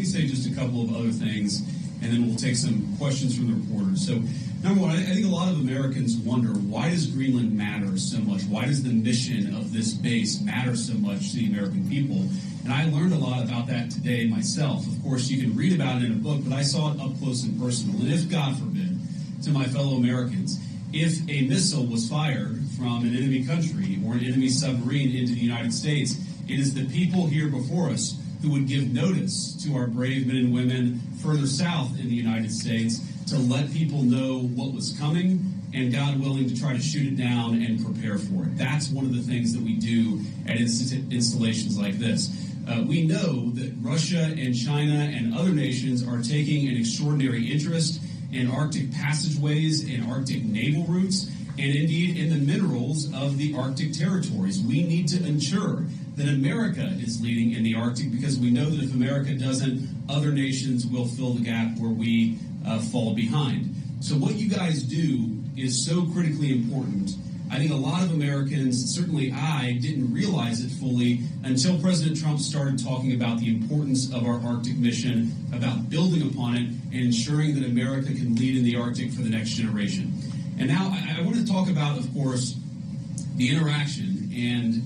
say just a couple of other things, and then we'll take some questions from the reporters. So, number one, I think a lot of Americans wonder, why does Greenland matter so much? Why does the mission of this base matter so much to the American people? And I learned a lot about that today myself. Of course, you can read about it in a book, but I saw it up close and personal. And if, God forbid, to my fellow Americans, if a missile was fired from an enemy country or an enemy submarine into the United States, it is the people here before us who would give notice to our brave men and women further south in the United States to let people know what was coming and, God willing, to try to shoot it down and prepare for it. That's one of the things that we do at installations like this. We know that Russia and China and other nations are taking an extraordinary interest in Arctic passageways and Arctic naval routes, and indeed in the minerals of the Arctic territories. We need to ensure that America is leading in the Arctic, because we know that if America doesn't, other nations will fill the gap where we fall behind. So what you guys do is so critically important. I think a lot of Americans, certainly I, didn't realize it fully until President Trump started talking about the importance of our Arctic mission, about building upon it, and ensuring that America can lead in the Arctic for the next generation. And now I want to talk about, of course, the interaction and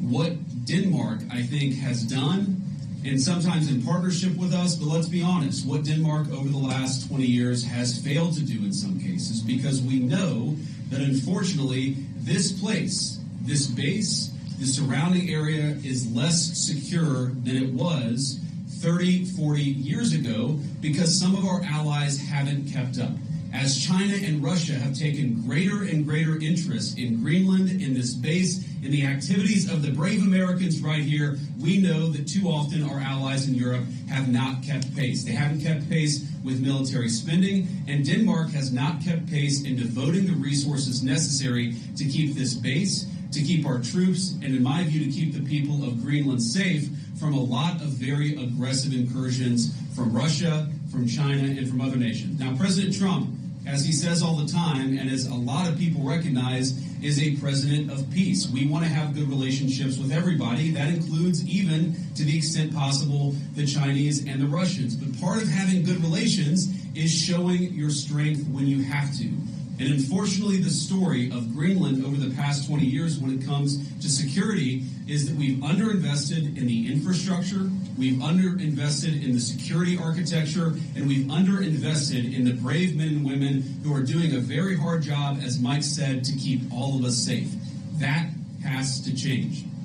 what Denmark, I think, has done, and sometimes in partnership with us, but let's be honest, what Denmark over the last 20 years has failed to do in some cases, because we know that unfortunately this place, this base, the surrounding area is less secure than it was 30, 40 years ago, because some of our allies haven't kept up. As China and Russia have taken greater and greater interest in Greenland, in this base, in the activities of the brave Americans right here, we know that too often our allies in Europe have not kept pace. They haven't kept pace with military spending, and Denmark has not kept pace in devoting the resources necessary to keep this base, to keep our troops, and in my view, to keep the people of Greenland safe from a lot of very aggressive incursions from Russia, from China, and from other nations. Now, President Trump, as he says all the time, and as a lot of people recognize, is a president of peace. We want to have good relationships with everybody. That includes, even to the extent possible, the Chinese and the Russians. But part of having good relations is showing your strength when you have to. And unfortunately, the story of Greenland over the past 20 years when it comes to security is that we've underinvested in the infrastructure, we've underinvested in the security architecture, and we've underinvested in the brave men and women who are doing a very hard job, as Mike said, to keep all of us safe. That has to change.